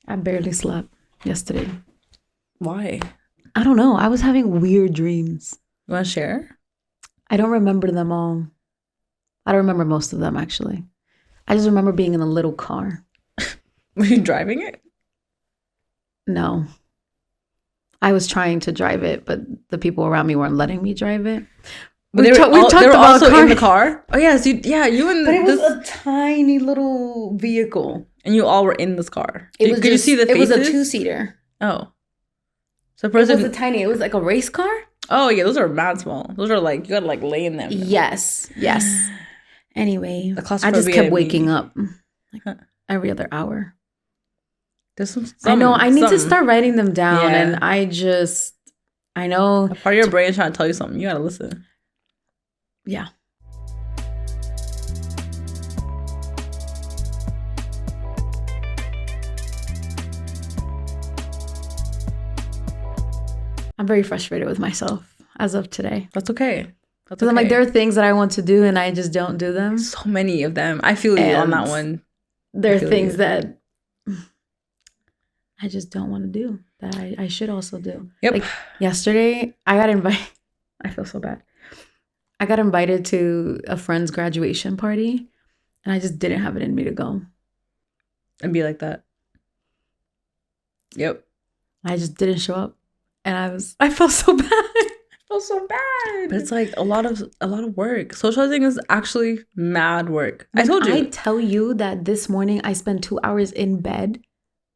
I barely slept yesterday. Why? I don't know. I was having weird dreams. You want to share? I don't remember them all. I don't remember most of them, actually. I just remember being in a little car. Were you driving it? No. I was trying to drive it, but the people around me weren't letting me drive it. They were also in the car? Oh, yes. You and But it was a tiny little vehicle. And you all were in this car. Could you see the faces? It was a 2-seater. Oh. So it wasn't tiny. It was like a race car. Oh, yeah. Those are mad small. Those are like, you gotta like lay in them. Yes. Anyway, I just kept waking up every other hour. I know. I need to start writing them down. Yeah. And I know. A part of your brain is trying to tell you something. You gotta listen. Yeah. I'm very frustrated with myself as of today. That's okay. Because I'm like, there are things that I want to do and I just don't do them. So many of them. I feel you on that one. There are things that I just don't want to do that I should also do. Yep. Like yesterday, I got invited. I feel so bad. I got invited to a friend's graduation party and I just didn't have it in me to go. And be like that. Yep. I just didn't show up. And I felt so bad. But it's like a lot of work. Socializing is actually mad work. I told you. I tell you that this morning I spent 2 hours in bed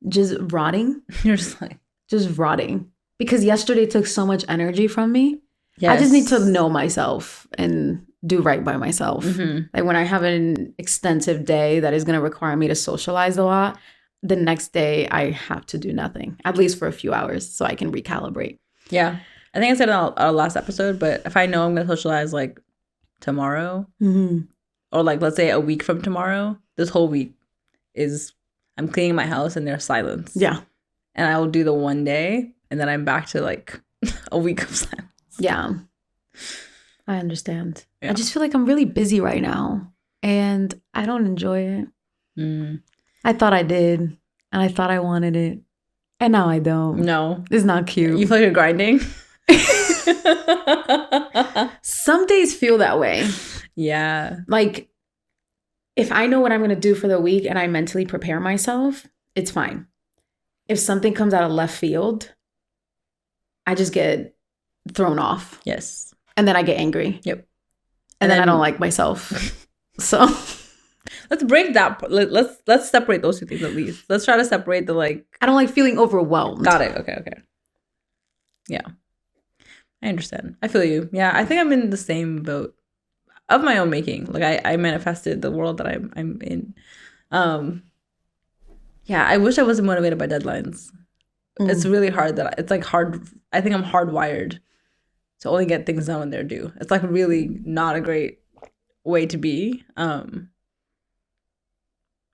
just rotting. You're just like... Just rotting. Because yesterday took so much energy from me. Yes. I just need to know myself and do right by myself. Mm-hmm. Like when I have an extensive day that is going to require me to socialize a lot, the next day I have to do nothing, at least for a few hours so I can recalibrate. Yeah. I think I said in our last episode, but if I know I'm going to socialize like tomorrow or like, let's say a week from tomorrow, this whole week is I'm cleaning my house and there's silence. Yeah. And I will do the one day and then I'm back to like a week of silence. Yeah. I understand. Yeah. I just feel like I'm really busy right now and I don't enjoy it. I thought I did and I thought I wanted it and now I don't. No. It's not cute. You feel like you're grinding? Some days feel that way. Yeah. Like if I know what I'm going to do for the week and I mentally prepare myself, it's fine. If something comes out of left field, I just get thrown off. Yes. And then I get angry. Yep. And then I don't like myself. So let's break that. Let's separate those two things at least. Let's try to separate the like. I don't like feeling overwhelmed. Got it. Okay. Yeah. I understand. I feel you. Yeah. I think I'm in the same boat of my own making. Like I manifested the world that I'm in. Yeah. I wish I wasn't motivated by deadlines. It's really hard it's like hard. I think I'm hardwired to only get things done when they're due. It's like really not a great way to be.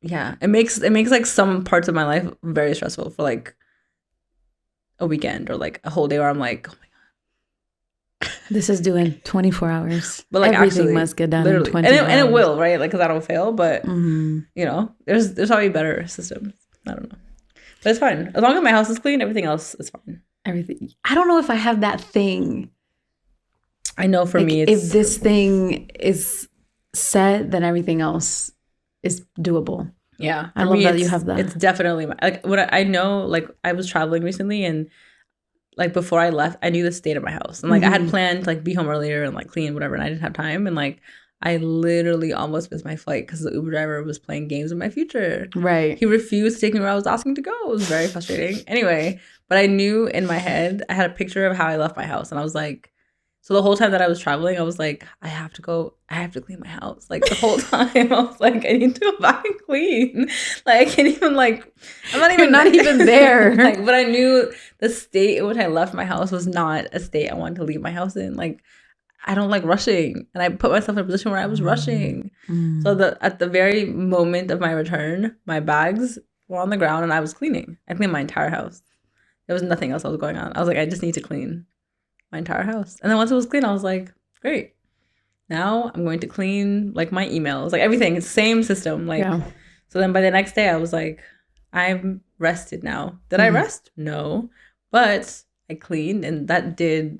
Yeah, it makes like some parts of my life very stressful for like a weekend or like a whole day where I'm like, oh my god, this is due in 24 hours. But like everything actually, must get done literally. in 24 hours. And it will, right? Like because I don't fail, but you know, there's probably better systems. I don't know, but it's fine as long as my house is clean. Everything else is fine. Everything. I don't know if I have that thing. I know for me, if this thing is set, then everything else is doable. Yeah, I love that you have that. It's definitely like what I know. Like I was traveling recently, and like before I left, I knew the state of my house, and like I had planned to like be home earlier and like clean whatever, and I didn't have time, and like I literally almost missed my flight because the Uber driver was playing games with my future. Right. He refused to take me where I was asking to go. It was very frustrating. Anyway, but I knew in my head I had a picture of how I left my house, and I was like. So the whole time that I was traveling, I was like, I have to clean my house. Like the whole time I was like, I need to go back and clean. Like I can't even like, I'm not even not even there. Like, but I knew the state in which I left my house was not a state I wanted to leave my house in. Like I don't like rushing. And I put myself in a position where I was rushing. So at the very moment of my return, my bags were on the ground and I was cleaning. I cleaned my entire house. There was nothing else that was going on. I was like, I just need to clean my entire house. And then once it was clean, I was like, great. Now I'm going to clean like my emails, like everything. It's the same system. Like, So then by the next day I was like, I'm rested now. Did I rest? No. But I cleaned, and that is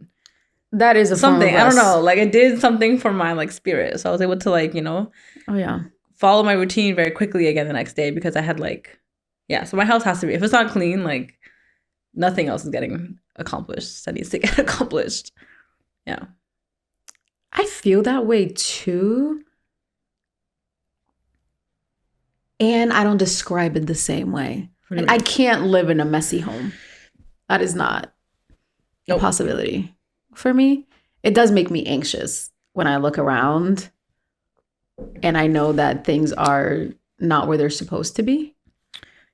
a something. I don't know. Like, it did something for my like spirit. So I was able to like, follow my routine very quickly again the next day, because I had like, so my house has to be, if it's not clean, like nothing else is getting accomplished that needs to get accomplished. Yeah. I feel that way too. And I don't describe it the same way. Like, I can't live in a messy home. That is not a possibility for me. It does make me anxious when I look around and I know that things are not where they're supposed to be.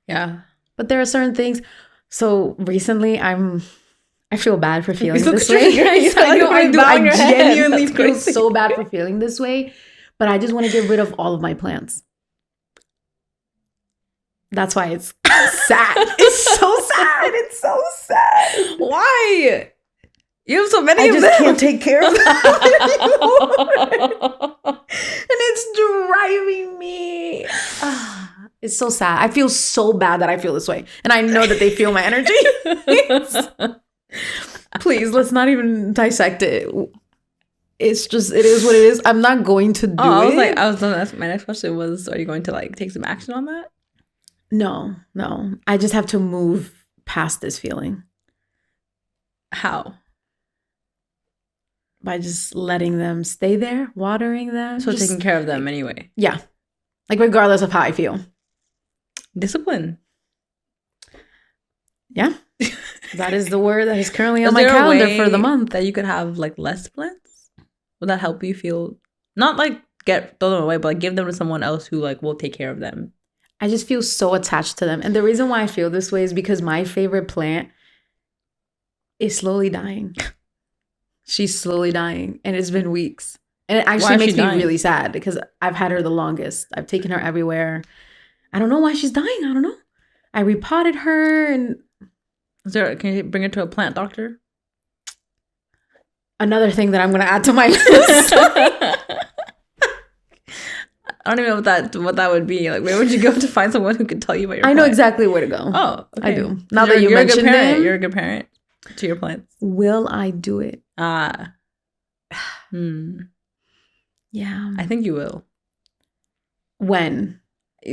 Yeah. But there are certain things. So recently I feel bad for feeling this way. I do. I genuinely feel so bad for feeling this way. But I just want to get rid of all of my plants. That's why it's sad. It's so sad. It's so sad. Why? You have so many of them. I just can't take care of them anymore. And it's driving me. It's so sad. I feel so bad that I feel this way. And I know that they feel my energy. Please, let's not even dissect it. It's just, it is what it is. I'm not going to do it. My next question was, are you going to like take some action on that? No. I just have to move past this feeling. How? By just letting them stay there, watering them. So taking care of them anyway. Yeah. Like, regardless of how I feel. Discipline. Yeah. That is the word that is currently on my calendar for the month. That you could have like less plants? Would that help you feel, not like throw them away, but like give them to someone else who like will take care of them? I just feel so attached to them. And the reason why I feel this way is because my favorite plant is slowly dying. She's slowly dying. And it's been weeks. And it actually makes me really sad because I've had her the longest. I've taken her everywhere. I don't know why she's dying. I don't know. I repotted her and... Can you bring her to a plant doctor? Another thing that I'm going to add to my list. I don't even know what that would be. Like, where would you go to find someone who can tell you about your plant? I know exactly where to go. Oh, okay. I do. Now that you mentioned it. You're a good parent to your plants. Will I do it? Yeah. I think you will. When?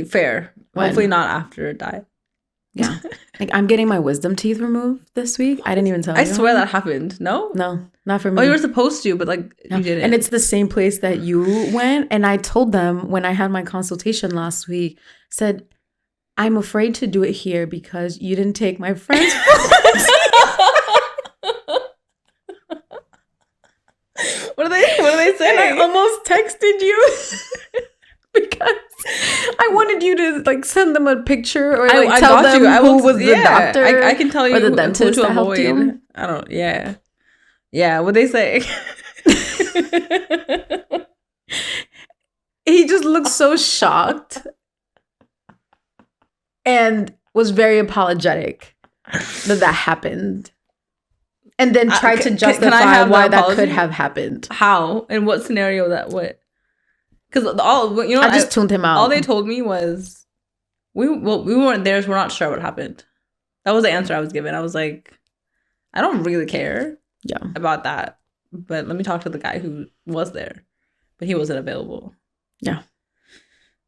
Fair. When? Hopefully not after it died. Yeah. Like, I'm getting my wisdom teeth removed this week. I didn't even tell you. I swear that happened. No, not for me. Oh, you were supposed to, but like you didn't. And it's the same place that you went. And I told them when I had my consultation last week, said, I'm afraid to do it here because you didn't take my friend's What are they saying? And I almost texted you because I wanted you to like send them a picture or like tell them who was the doctor. I can tell you or the dentist who to that helped you. I don't. Yeah. What they say? He just looked so shocked and was very apologetic that happened. And then tried to justify why that could have happened. How? In what scenario that would? Because I just tuned him out. All they told me was, we weren't there, so we're not sure what happened. That was the answer I was given. I was like, I don't really care about that. But let me talk to the guy who was there. But he wasn't available. Yeah.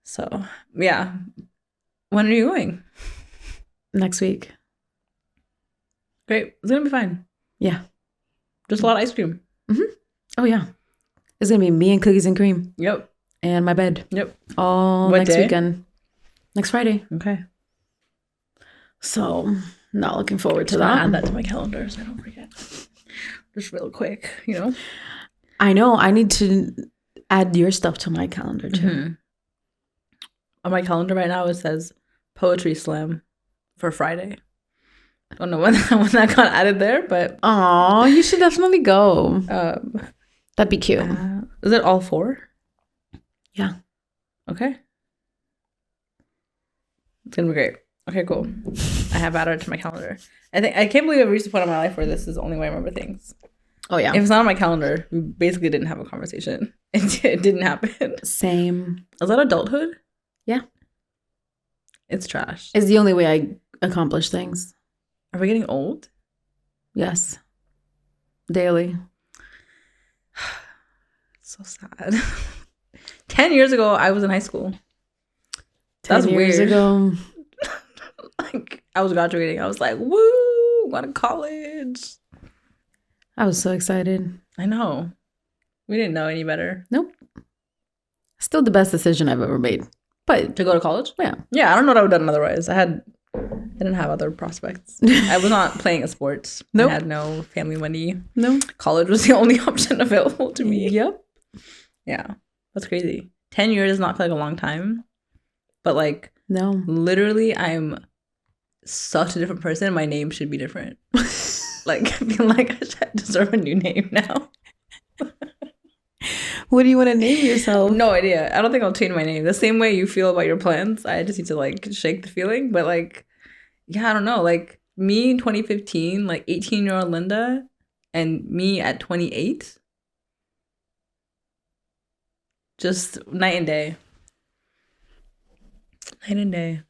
So, yeah. When are you going? Next week. Great. It's going to be fine. Yeah. Just a lot of ice cream. Mm-hmm. Oh, yeah. It's going to be me and cookies and cream. Yep. And my bed. Yep. All what next day? weekend. Next Friday. Okay. So, not looking forward to that. Add that to my calendar so I don't forget. Just real quick, I know. I need to add your stuff to my calendar, too. Mm-hmm. On my calendar right now, it says Poetry Slam for Friday. I don't know when that got added there, but... Oh, you should definitely go. That'd be cute. Is it all 4? Yeah. Okay. It's gonna be great. Okay, cool. I have added it to my calendar. I can't believe I've reached the point in my life where this is the only way I remember things. Oh, yeah. If it's not on my calendar, we basically didn't have a conversation. It didn't happen. Same. Is that adulthood? Yeah. It's trash. It's the only way I accomplish things. Are we getting old? Yes. Daily. So sad. 10 years ago, I was in high school. That's 10 years weird. ago. Like, I was graduating. I was like, woo, going to college. I was so excited. I know. We didn't know any better. Nope. Still the best decision I've ever made. But to go to college? Yeah. Yeah, I don't know what I would have done otherwise. I didn't have other prospects. I was not playing a sport. Nope. I had no family money. No. College was the only option available to me. Yep. Yeah. That's crazy. 10 years does not feel like a long time. But like, no. Literally, I'm such a different person. My name should be different. Like, I feel like I deserve a new name now. What do you want to name yourself? No idea. I don't think I'll change my name. The same way you feel about your plans. I just need to like shake the feeling. But like, yeah, I don't know. Like me in 2015, like 18-year-old Linda, and me at 28. Just night and day. Night and day.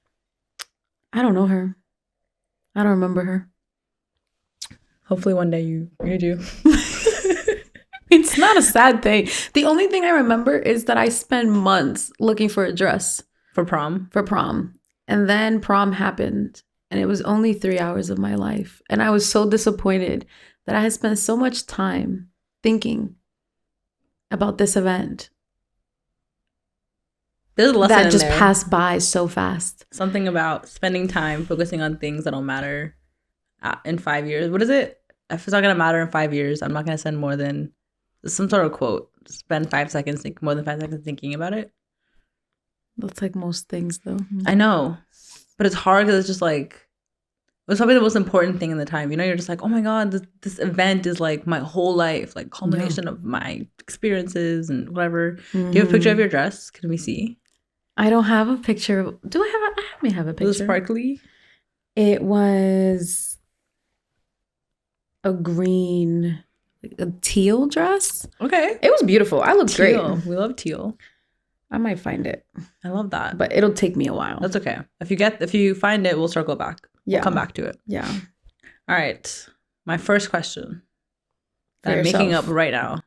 I don't know her. I don't remember her. Hopefully one day you do. It's not a sad thing. The only thing I remember is that I spent months looking for a dress. For prom? For prom. And then prom happened. And it was only 3 hours of my life. And I was so disappointed that I had spent so much time thinking about this event. There's a lesson that just in there. Passed by so fast. Something about spending time focusing on things that don't matter in 5 years. What is it? If it's not going to matter in 5 years, I'm not going to spend more than some sort of quote. Spend 5 seconds, more than 5 seconds thinking about it. That's like most things, though. I know. But it's hard because it's just like, it was probably the most important thing in the time. You know, you're just like, oh my God, this event is like my whole life, like culmination of my experiences and whatever. Mm-hmm. Do you have a picture of your dress? Can we see? I don't have a picture. Do I have I may have a picture. Was it sparkly? It was a green, a teal dress. Okay. It was beautiful. I looked great. We love teal. I might find it. I love that. But it'll take me a while. That's okay. If you find it, we'll circle back. Yeah. We'll come back to it. Yeah. All right. My first question that I'm making up right now.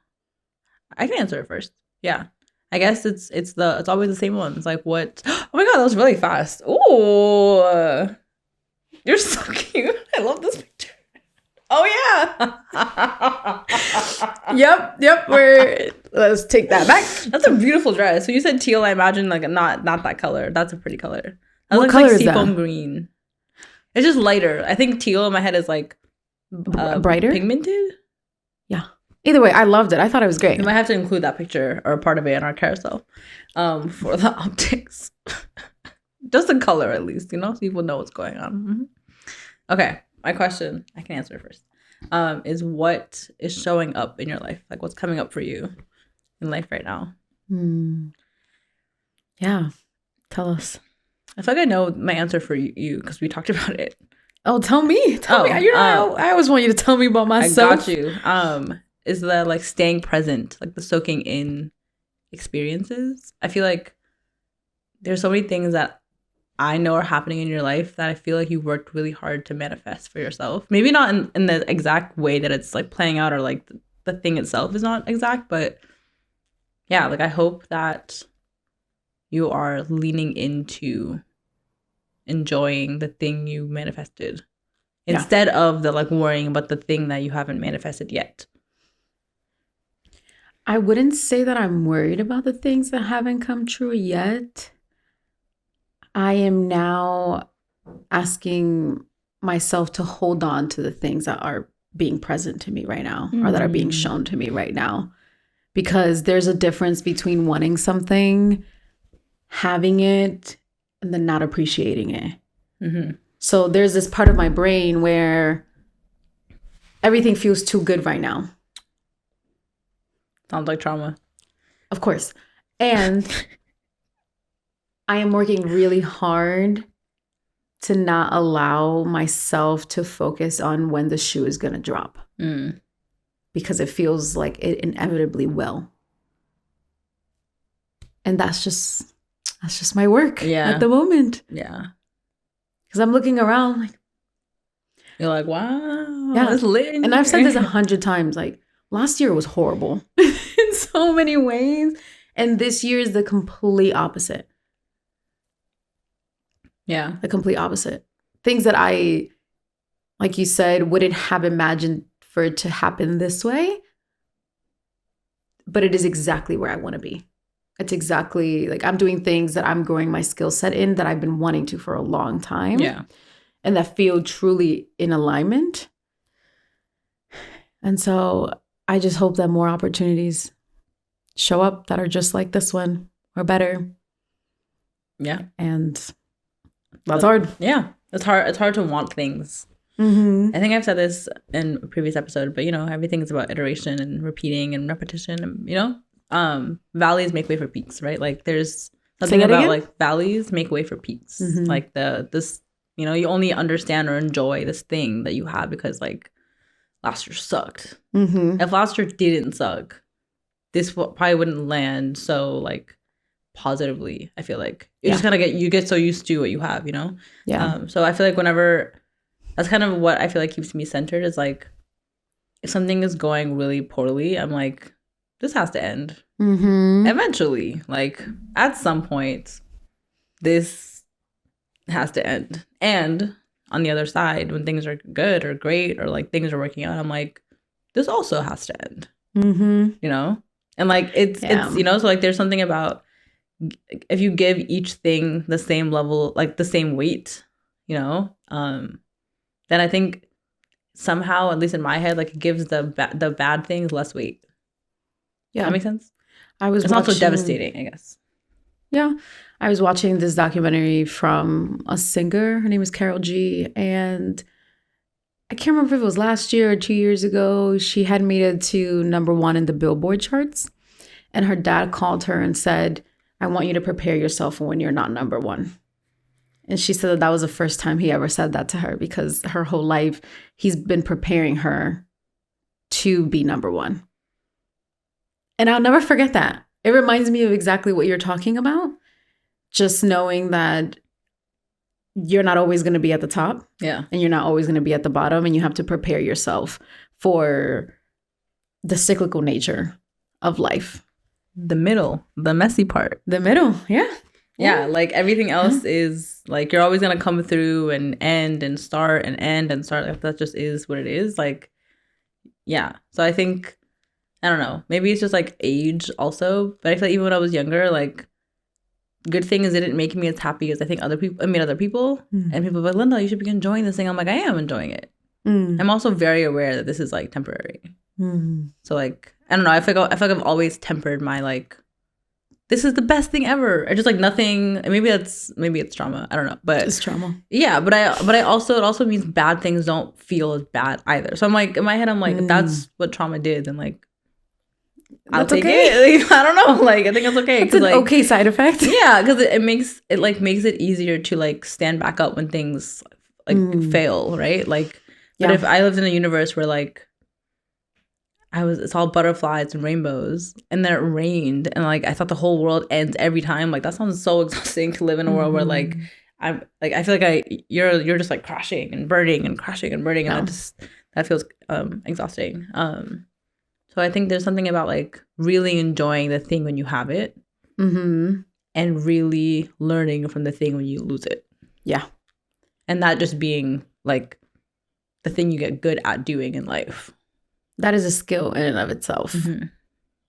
I can answer it first. Yeah. I guess it's always the same ones. Like what? Oh my God, that was really fast. Oh, you're so cute. I love this picture. Oh yeah. Yep. Let's take that back. That's a beautiful dress. So you said teal. I imagine like not that color. That's a pretty color. That what color like is that? Seafoam green. It's just lighter. I think teal in my head is like brighter, pigmented. Yeah. Either way, I loved it. I thought it was great. We might have to include that picture or part of it in our carousel for the optics. Just the color, at least, so people know what's going on. Mm-hmm. Okay, my question, I can answer it first, is what is showing up in your life? Like, what's coming up for you in life right now? Yeah, tell us. I feel like I know my answer for you because we talked about it. Oh, tell me. Tell me. I always want you to tell me about myself. I got you. Is the like staying present, like the soaking in experiences. I feel like there's so many things that I know are happening in your life that I feel like you worked really hard to manifest for yourself. Maybe not in the exact way that it's like playing out, or like the thing itself is not exact, but yeah, like I hope that you are leaning into enjoying the thing you manifested instead of the like worrying about the thing that you haven't manifested yet. I wouldn't say that I'm worried about the things that haven't come true yet. I am now asking myself to hold on to the things that are being present to me right now, or that are being shown to me right now. Because there's a difference between wanting something, having it, and then not appreciating it. Mm-hmm. So there's this part of my brain where everything feels too good right now. Sounds like trauma. Of course. And I am working really hard to not allow myself to focus on when the shoe is going to drop. Because it feels like it inevitably will. And that's just my work at the moment. Yeah. Because I'm looking around like, you're like, wow, it's lit in and here. I've said this 100 times. Like, last year was horrible in so many ways. And this year is the complete opposite. Yeah. The complete opposite. Things that I, like you said, wouldn't have imagined for it to happen this way. But it is exactly where I want to be. It's exactly like I'm doing things that I'm growing my skill set in that I've been wanting to for a long time. Yeah. And that feel truly in alignment. And so I just hope that more opportunities show up that are just like this one or better. Yeah. And that's hard. Yeah. It's hard to want things. Mm-hmm. I think I've said this in a previous episode, but everything is about iteration and repeating and repetition. And, valleys make way for peaks, right? Like there's something about again? Like valleys make way for peaks. Mm-hmm. Like you only understand or enjoy this thing that you have because like last year sucked. Mm-hmm. If last year didn't suck, this probably wouldn't land so like positively. I feel like you just kind of get so used to what you have, Yeah. So I feel like whenever that's kind of what I feel like keeps me centered is like if something is going really poorly, I'm like, this has to end. Mm-hmm. Eventually, like at some point, this has to end. And on the other side, when things are good or great or like things are working out, I'm like, this also has to end. Mm-hmm. And like it's so like there's something about if you give each thing the same level, like the same weight, then I think somehow, at least in my head, like it gives the bad things less weight. Yeah, that makes sense. It's also devastating, I guess. Yeah, I was watching this documentary from a singer. Her name is Carol G, and I can't remember if it was last year or 2 years ago. She had made it to #1 in the Billboard charts, and her dad called her and said, "I want you to prepare yourself for when you're not #1." And she said that was the first time he ever said that to her because her whole life he's been preparing her to be #1. And I'll never forget that. It reminds me of exactly what you're talking about. Just knowing that you're not always going to be at the top. Yeah. And you're not always going to be at the bottom. And you have to prepare yourself for the cyclical nature of life. The middle, the messy part. The middle, yeah. Yeah, like everything else is like you're always gonna come through and end and start and end and start. Like that just is what it is. Like, yeah. So I think I don't know. Maybe it's just like age also. But I feel like even when I was younger, like good thing is it didn't make me as happy as I think other people. And people were like, Linda, you should be enjoying this thing. I'm like, I am enjoying it. I'm also very aware that this is like temporary. So like I don't know. I feel like I've always tempered my like. This is the best thing ever. I just like nothing. Maybe it's trauma. I don't know, but it's trauma. Yeah, but I also it also means bad things don't feel as bad either. So I'm like in my head, I'm like if that's what trauma did, then like I'll take it. Like, I don't know. Like I think it's okay. It's an okay side effect. Yeah, because it makes it easier to like stand back up when things like fail, right? Like, but if I lived in a universe where like. It's all butterflies and rainbows, and then it rained, and like I thought the whole world ends every time. Like that sounds so exhausting to live in a world where like I'm like I feel like you're just like crashing and burning and crashing and burning, and that feels exhausting. So I think there's something about like really enjoying the thing when you have it, and really learning from the thing when you lose it. Yeah, and that just being like the thing you get good at doing in life. That is a skill in and of itself.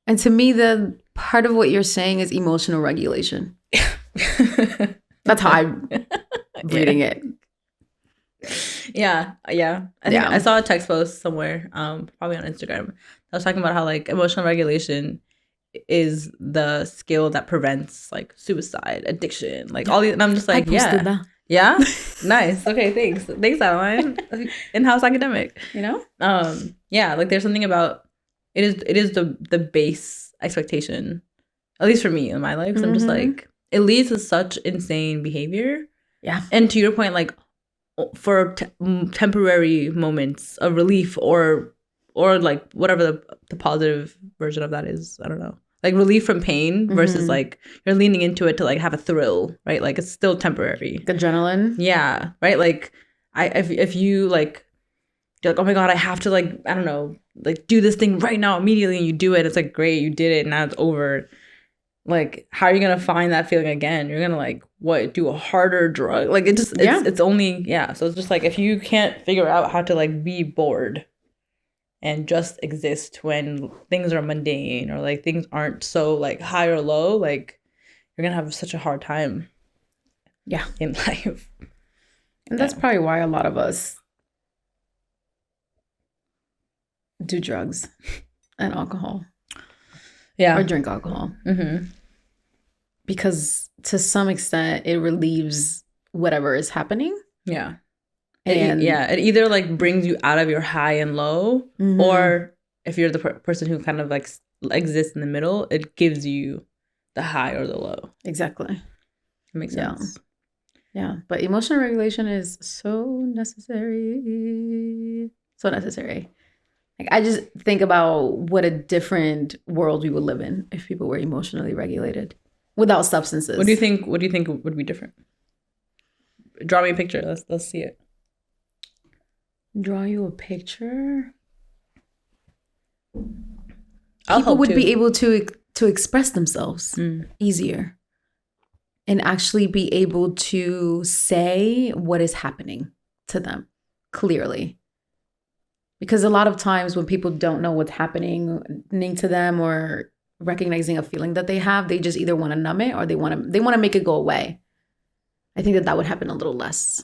And to me, the part of what you're saying is emotional regulation. That's how I'm reading it. Yeah. I saw a text post somewhere, probably on Instagram. I was talking about how like emotional regulation is the skill that prevents like suicide, addiction, like all these. And I'm just like, that. Yeah, nice. Okay, thanks, Adeline. In-house academic, Yeah, like there's something about it is the base expectation, at least for me in my life. Because I'm just like it leads to such insane behavior. Yeah, and to your point, like for temporary moments of relief or like whatever the positive version of that is. I don't know. like relief from pain versus like you're leaning into it to like have a thrill, right? Like it's still temporary. Adrenaline. Yeah, right. Like if you like, you're like, oh my God, I have to like, I don't know, like do this thing right now immediately, and you do it. It's like, great, you did it, and now it's over. Like, how are you gonna find that feeling again? You're gonna like do a harder drug? Like it's only So it's just like if you can't figure out how to like be bored and just exist when things are mundane or like things aren't so like high or low, like you're gonna have such a hard time. Yeah, in life. And that's probably why a lot of us do drugs and alcohol. Yeah. Or drink alcohol. Because to some extent, it relieves whatever is happening. Yeah. And it either like brings you out of your high and low, or if you're the person who kind of like exists in the middle, it gives you the high or the low. Exactly. It makes sense. Yeah. But emotional regulation is so necessary. So necessary. Like, I just think about what a different world we would live in if people were emotionally regulated without substances. What do you think would be different? Draw me a picture. Let's see it. Draw you a picture? People would be able to express themselves easier and actually be able to say what is happening to them clearly. Because a lot of times when people don't know what's happening to them or recognizing a feeling that they have, they just either want to numb it or they want to make it go away. I think that would happen a little less.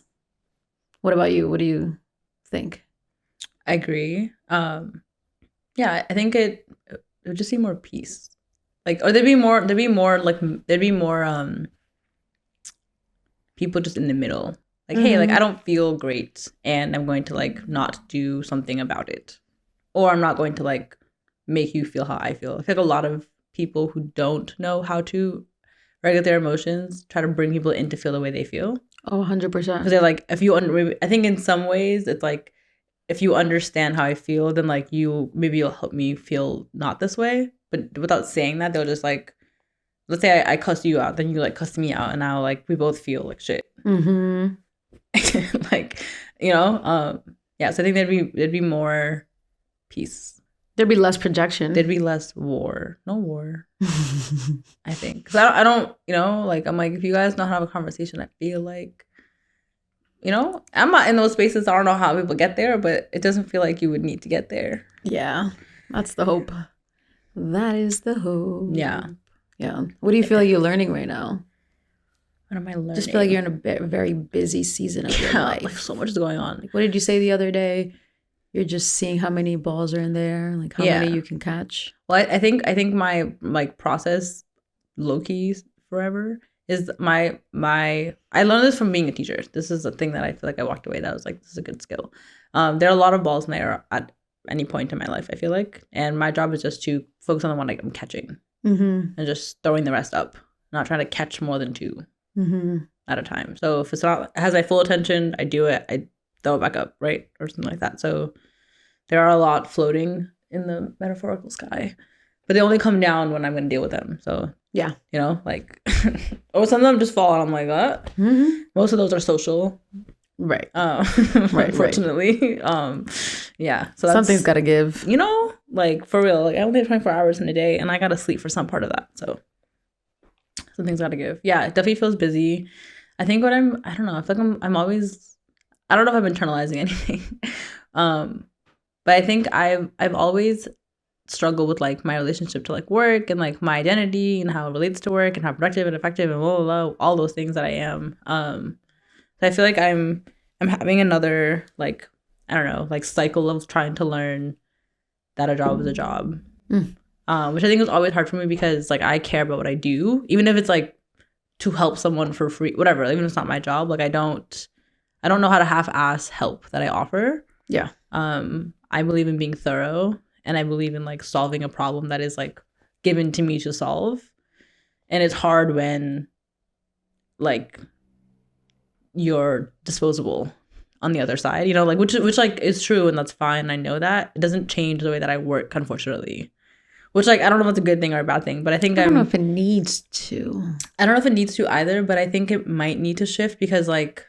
What about you? What do you think? I agree. I think it would just be more peace. Like, or there'd be more people just in the middle. Like, hey, like I don't feel great and I'm going to like not do something about it. Or I'm not going to like make you feel how I feel. I feel like a lot of people who don't know how to regulate their emotions try to bring people in to feel the way they feel. Oh, 100%. Because they're like, I think in some ways it's like, if you understand how I feel, then like you'll help me feel not this way. But without saying that, they'll just like, let's say I cuss you out, then you like cuss me out, and now like we both feel like shit. Like, so I think there'd be more peace. There'd be less projection. There'd be less war. No war. I think. Because I don't, like, I'm like, if you guys know how to have a conversation, I feel like, I'm not in those spaces. I don't know how people get there, but it doesn't feel like you would need to get there. Yeah. That's the hope. That is the hope. Yeah. Yeah. What do you feel like you're learning right now? What am I learning? Just feel like you're in a very busy season of your life. Like so much is going on. Like, what did you say the other day? You're just seeing how many balls are in there, like how many you can catch. Well, I think my like process, low key forever, is my I learned this from being a teacher. This is a thing that I feel like I walked away that I was like, this is a good skill. There are a lot of balls in there at any point in my life, I feel like, and my job is just to focus on the one I'm catching and just throwing the rest up, not trying to catch more than two at a time. So if it has my full attention, I do it. I throw it back up, right, or something like that. So there are a lot floating in the metaphorical sky, but they only come down when I'm going to deal with them. So yeah, like, or some of them just fall, and I'm like, what? Most of those are social, right? Right. Unfortunately, yeah. So something's got to give. Like for real. Like I only have 24 hours in a day, and I got to sleep for some part of that. So something's got to give. Yeah, it definitely feels busy. I think I don't know. I feel like I'm always. I don't know if I'm internalizing anything, but I think I've always struggled with like my relationship to like work and like my identity and how it relates to work and how productive and effective and blah, blah, blah, all those things that I am. So I feel like I'm having another like, I don't know, like cycle of trying to learn that a job is a job, which I think is always hard for me because like I care about what I do, even if it's like to help someone for free, whatever, even if it's not my job. Like I don't know how to half-ass help that I offer. Yeah. I believe in being thorough, and I believe in like solving a problem that is like given to me to solve. And it's hard when like you're disposable on the other side, like which like is true, and that's fine. I know that. It doesn't change the way that I work, unfortunately. Which, like, I don't know if it's a good thing or a bad thing, but I think I don't know if it needs to. I don't know if it needs to either, but I think it might need to shift because, like,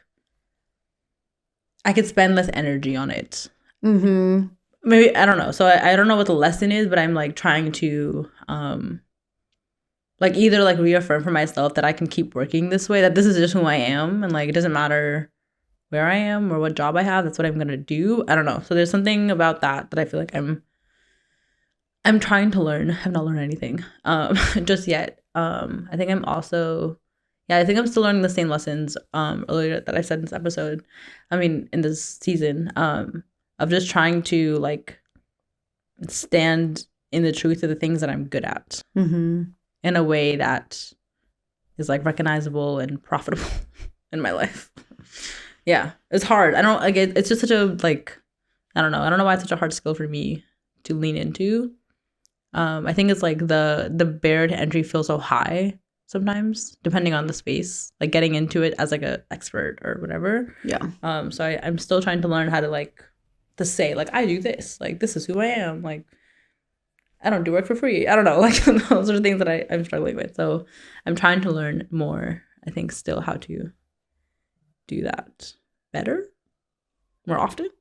I could spend less energy on it. Mm-hmm. Maybe, I don't know. So I don't know what the lesson is, but I'm, like, trying to, like, either, like, reaffirm for myself that I can keep working this way, that this is just who I am, and, like, it doesn't matter where I am or what job I have, that's what I'm going to do. I don't know. So there's something about that I feel like I'm trying to learn. I've not learned anything just yet. I think I'm also, I think I'm still learning the same lessons earlier that I said in this episode. I mean, in this season, of just trying to, like, stand in the truth of the things that I'm good at in a way that is, like, recognizable and profitable in my life. Yeah, it's hard. I don't like it. It's just such a, like, I don't know why it's such a hard skill for me to lean into. I think it's like the barrier to entry feels so high sometimes, depending on the space, like getting into it as like an expert or whatever. Yeah. So I'm still trying to learn how to, like, to say, like, I do this, like, this is who I am, like, I don't do work for free. I don't know, like, those are things that I'm struggling with. So I'm trying to learn more, I think, still how to do that better, more often. Does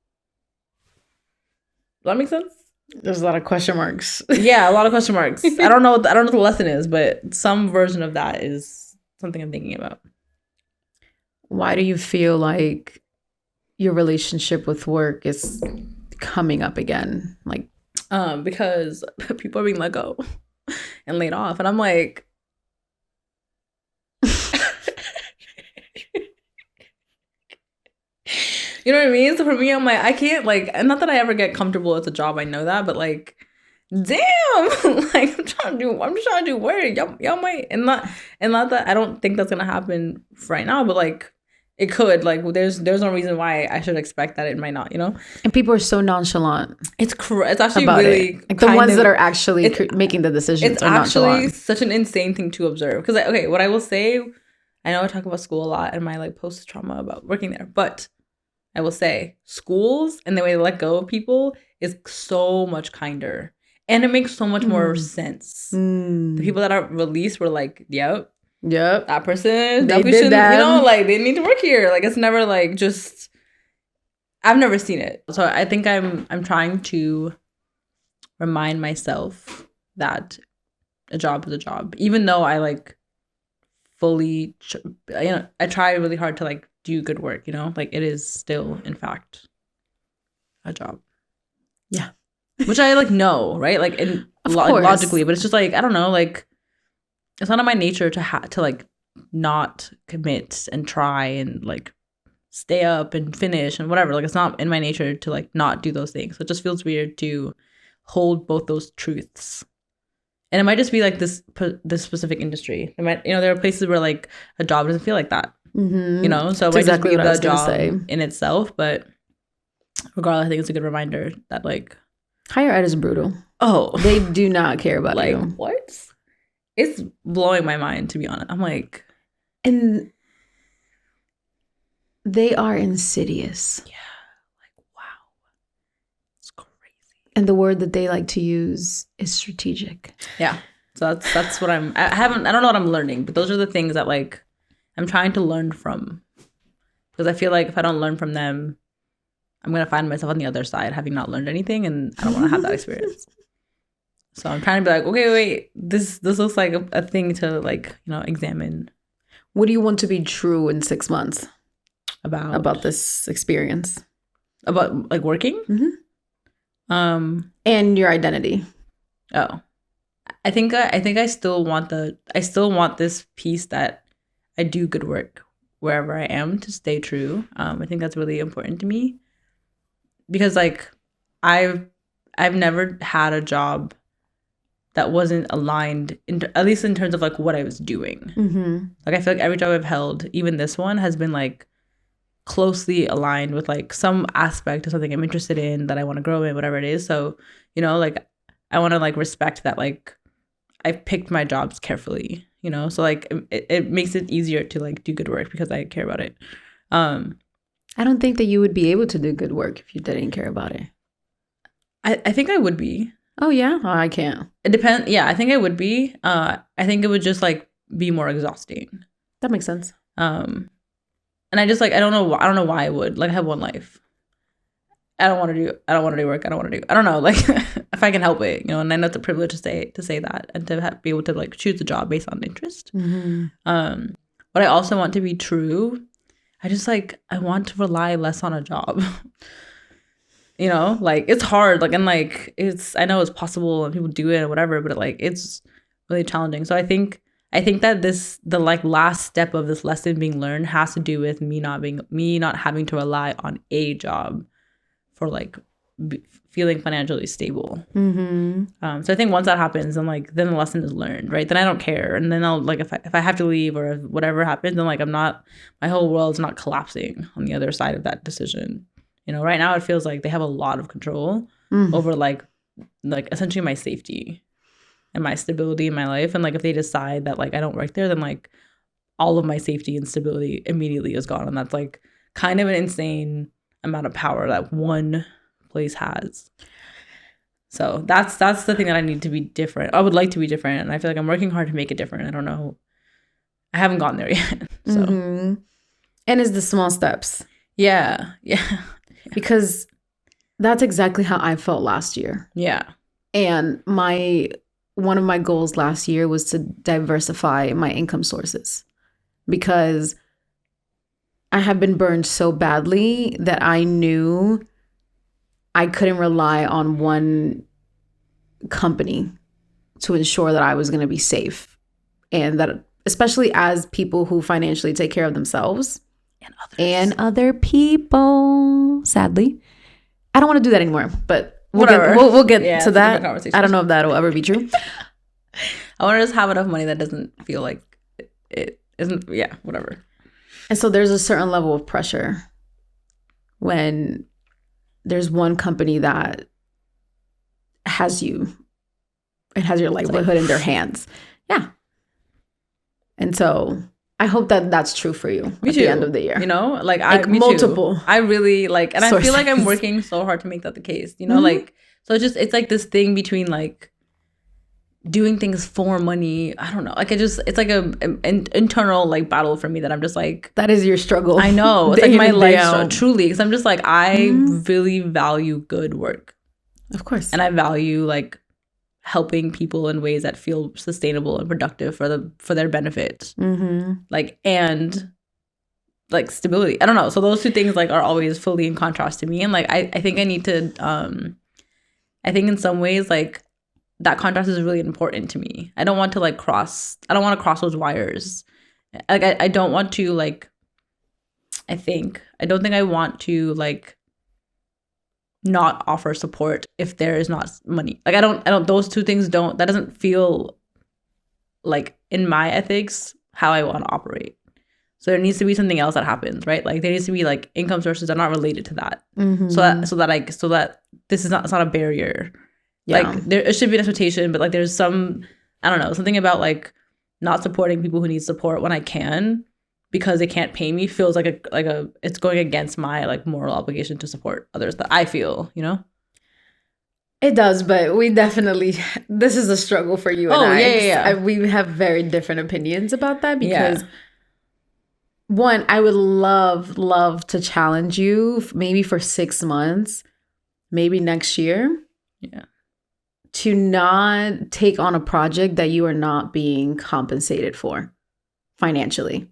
that make sense? There's a lot of question marks. Yeah, a lot of question marks. I don't know what the lesson is, but some version of that is something I'm thinking about. Why do you feel like your relationship with work is coming up again? Like, because people are being let go and laid off, and I'm like, you know what I mean? So for me, I'm like, I can't, like, and not that I ever get comfortable with a job, I know that, but, like, damn, like, I'm just trying to do work. Y'all might, and not that I don't think that's gonna happen right now, but, like, it could. Like, there's no reason why I should expect that it might not, you know? And people are so nonchalant. It's actually really like the ones that are actually making the decisions are nonchalant. It's actually such an insane thing to observe. Because, okay, what I will say, I know I talk about school a lot and my, like, post-trauma about working there, but I will say schools and the way they let go of people is so much kinder. And it makes so much more sense. The people that are released were like, yep, that person, they did that. You know, like, they need to work here. Like, it's never, like, just, I've never seen it. So I think I'm trying to remind myself that a job is a job. Even though I, like, fully, I try really hard to, like, do good work, you know? Like, it is still, in fact, a job. Yeah. Which I, like, know, right? Like, logically, but it's just, like, I don't know, like, it's not in my nature to like, not commit and try and, like, stay up and finish and whatever. Like, it's not in my nature to, like, not do those things. So it just feels weird to hold both those truths. And it might just be, like, this specific industry. It might, there are places where, like, a job doesn't feel like that. You know, so it might just be the job in itself. But regardless, I think it's a good reminder that, like, higher ed is brutal. Oh, they do not care about like, you. What? It's blowing my mind, to be honest. I'm like, and they are insidious. Yeah, like, wow, it's crazy. And the word that they like to use is strategic. Yeah, so that's what I don't know what I'm learning, but those are the things that, like, I'm trying to learn from, because I feel like if I don't learn from them, I'm gonna find myself on the other side having not learned anything, and I don't want to have that experience. So I'm trying to be like, okay, wait, this looks like a thing to, like, examine. What do you want to be true in 6 months about this experience? About, like, working? Mm-hmm. And your identity. Oh, I think I still want this piece that I do good work wherever I am to stay true. I think that's really important to me, because, like, I've never had a job that wasn't aligned, at least in terms of, like, what I was doing. Mm-hmm. Like, I feel like every job I've held, even this one, has been, like, closely aligned with, like, some aspect of something I'm interested in that I want to grow in, whatever it is. So, like, I want to, like, respect that, like, I've picked my jobs carefully, so, like, it makes it easier to, like, do good work because I care about it. I don't think that you would be able to do good work if you didn't care about it. I think I would be. Oh, yeah? Oh, I can't. It depends. Yeah, I think I would be. I think it would just like be more exhausting. That makes sense. And I just like, I don't know why I would. Like, I have one life. I don't want to do work. I don't know, like, if I can help it, you know, and I know it's a privilege to say that and to be able to like choose a job based on interest. Mm-hmm. But I also want to be true. I want to rely less on a job. You know, like, it's hard, like, and like, I know it's possible and people do it or whatever, but like, it's really challenging. So I think that the like last step of this lesson being learned has to do with me not having to rely on a job for like feeling financially stable. Mm-hmm. So I think once that happens, then the lesson is learned, right? Then I don't care, and then I'll like, if I have to leave or if whatever happens, then like, my whole world's not collapsing on the other side of that decision. You know, right now it feels like they have a lot of control over like essentially my safety and my stability in my life. And like, if they decide that like I don't work there, then like all of my safety and stability immediately is gone. And that's like kind of an insane amount of power that one place has. So that's the thing that I need to be different. I would like to be different. And I feel like I'm working hard to make it different. I don't know. I haven't gotten there yet. So. Mm-hmm. And it's the small steps. Yeah. Because that's exactly how I felt last year. Yeah. And one of my goals last year was to diversify my income sources, because I have been burned so badly that I knew I couldn't rely on one company to ensure that I was going to be safe. And that, especially as people who financially take care of themselves and other people, sadly, I don't want to do that anymore, but we'll get to that. I don't know if that'll ever be true. I want to just have enough money that doesn't feel like it isn't, whatever. And so there's a certain level of pressure when there's one company that has you and has your livelihood in their hands. Yeah. And so I hope that that's true for you the end of the year. You know, like multiple. Too. I really like, and sources. I feel like I'm working so hard to make that the case, you know, like, so it's like this thing between like doing things for money. I don't know. Like, it's like an internal like battle for me that I'm just like, that is your struggle. I know. It's like my life, truly. Because I'm just like, I really value good work. Of course. And I value like helping people in ways that feel sustainable and productive for their benefit. Like, and like stability. I don't know. So those two things like are always fully in contrast to me. And like, I think I need to, I think in some ways like that contrast is really important to me. I don't want to cross those wires. Like, I don't want to like, I don't think I want to like not offer support if there is not money. Like, I don't, those two things that doesn't feel like in my ethics how I want to operate. So there needs to be something else that happens, right? Like, there needs to be like income sources that are not related to that. So that this is not, it's not a barrier. Yeah. Like, it should be an expectation, but like there's some, I don't know, something about like not supporting people who need support when I can, because they can't pay me, feels like a it's going against my like moral obligation to support others that I feel, you know? It does, but we definitely, this is a struggle for you and I. Yeah. We have very different opinions about that, because one, I would love to challenge you maybe for 6 months, maybe next year. Yeah. To not take on a project that you are not being compensated for financially.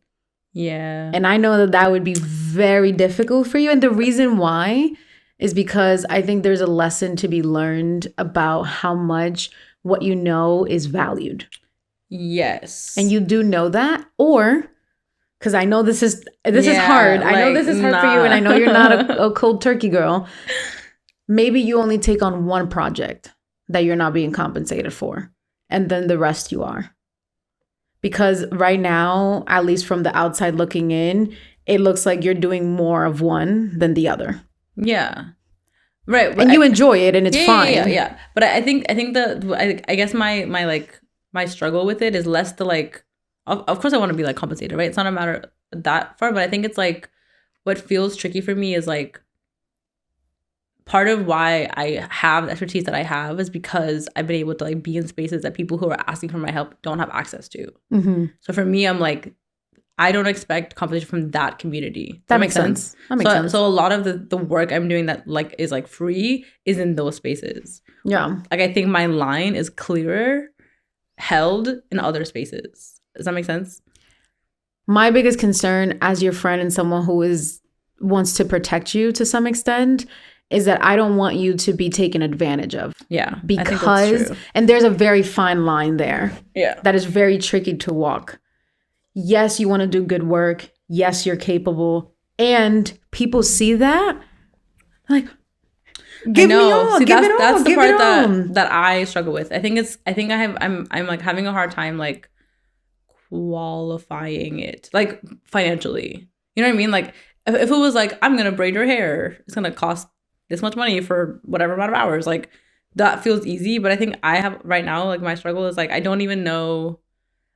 Yeah. And I know that would be very difficult for you. And the reason why is because I think there's a lesson to be learned about how much what you know is valued. Yes. And you do know that, or because I know this is hard. Like, I know this is hard for you, and I know you're not a cold turkey girl. Maybe you only take on one project that you're not being compensated for, and then the rest you are. Because right now, at least from the outside looking in, it looks like you're doing more of one than the other. Yeah. Right. And you enjoy it, and it's fine. Yeah. But I think I guess my struggle with it is less to like, of course I want to be like compensated, right? It's not a matter that far, but I think it's like what feels tricky for me is like part of why I have the expertise that I have is because I've been able to like be in spaces that people who are asking for my help don't have access to. Mm-hmm. So for me, I'm like, I don't expect compensation from that community. That makes sense. That makes sense. So a lot of the work I'm doing that like is like free is in those spaces. Yeah. Like I think my line is clearer held in other spaces. Does that make sense? My biggest concern as your friend and someone who wants to protect you to some extent is that I don't want you to be taken advantage of. Yeah. Because, and there's a very fine line there. Yeah. That is very tricky to walk. Yes, you want to do good work. Yes, you're capable. And people see that. Like, give me all. See, give it all. That's the give part that I struggle with. I'm like having a hard time like qualifying it, like financially. You know what I mean? Like if it was like, I'm gonna braid your hair, it's gonna cost this much money for whatever amount of hours, like that feels easy. But I think I have right now, like my struggle is like I don't even know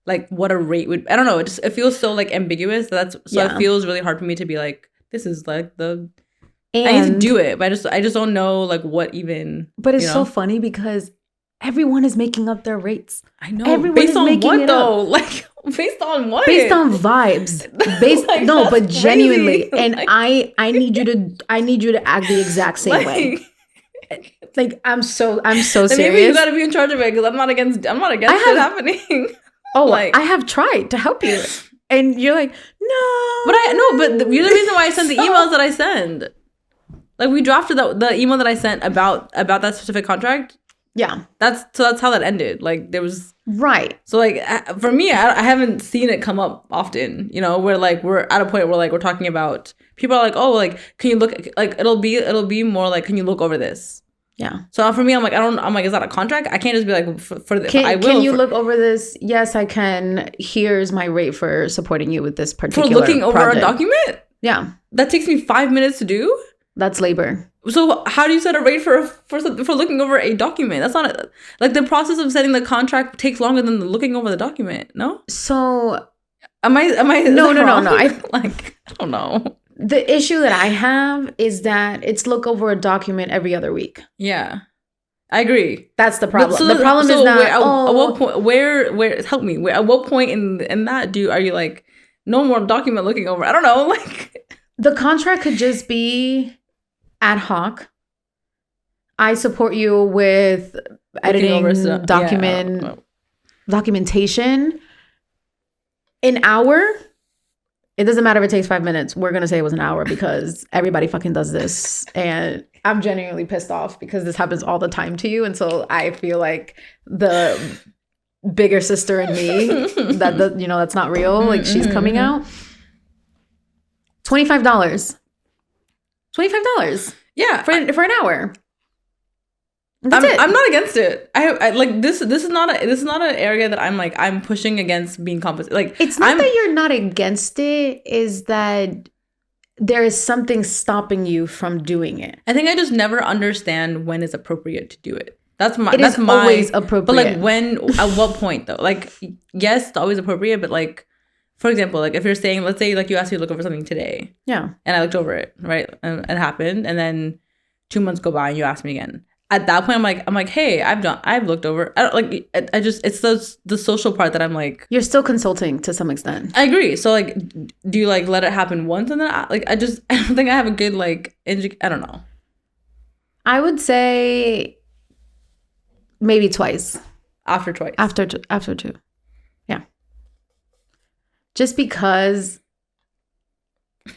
like what a rate would, I don't know, it feels so like ambiguous. It feels really hard for me to be like, this is like I need to do it, but I just don't know like what even. But it's so funny because everyone is making up their rates. I know. Everyone based on what though? Like based on what? Based on vibes. Like, no, but genuinely. And like, I need you to act the exact same way. Like I'm so serious. Maybe you gotta be in charge of it because I'm not against it happening. Oh, like, I have tried to help you. And you're like, no. But you're the reason why I sent the emails that I send. Like we drafted the email that I sent about that specific contract. Yeah. That's how that ended. Like there was right. So like for me, I haven't seen it come up often, you know, where like we're at a point where like we're talking about people are like, oh, like can you look, like it'll be more like, can you look over this? Yeah. So for me, I'm like, is that a contract? I can't just be like for the, can you look over this? Yes, I can. Here's my rate for supporting you with this particular for looking over project. a document. Yeah. That takes me 5 minutes to do. That's labor. So how do you set a rate for looking over a document? That's not like the process of setting the contract takes longer than looking over the document. No. So am I no. I don't know. The issue that I have is that it's look over a document every other week. Yeah, I agree. That's the problem. The problem is not. At what point? Where? Help me. At what point in that are you like no more document looking over? I don't know. Like the contract could just be ad hoc. I support you with editing documentation. An hour. It doesn't matter if it takes 5 minutes. We're going to say it was an hour because everybody fucking does this. And I'm genuinely pissed off because this happens all the time to you. And so I feel like the bigger sister in me, that's not real. Like she's coming out. $25. $25. Yeah. For an hour. That's it. I'm not against it. I like this. This is not an area that I'm like I'm pushing against being compensated. Like it's not that you're not against it. Is that there is something stopping you from doing it? I think I just never understand when it's appropriate to do it. That's always appropriate. But like when, at what point though? Like yes, it's always appropriate. But like for example, like if you're saying, let's say like you asked me to look over something today. Yeah. And I looked over it, right, and it happened, and then 2 months go by and you ask me again. At that point, I'm like, hey, I've looked over. It's the social part that I'm like. You're still consulting to some extent. I agree. So like, do you like let it happen once and then I don't think I have a good like, I don't know. I would say maybe twice. After twice. After two. Yeah. Just because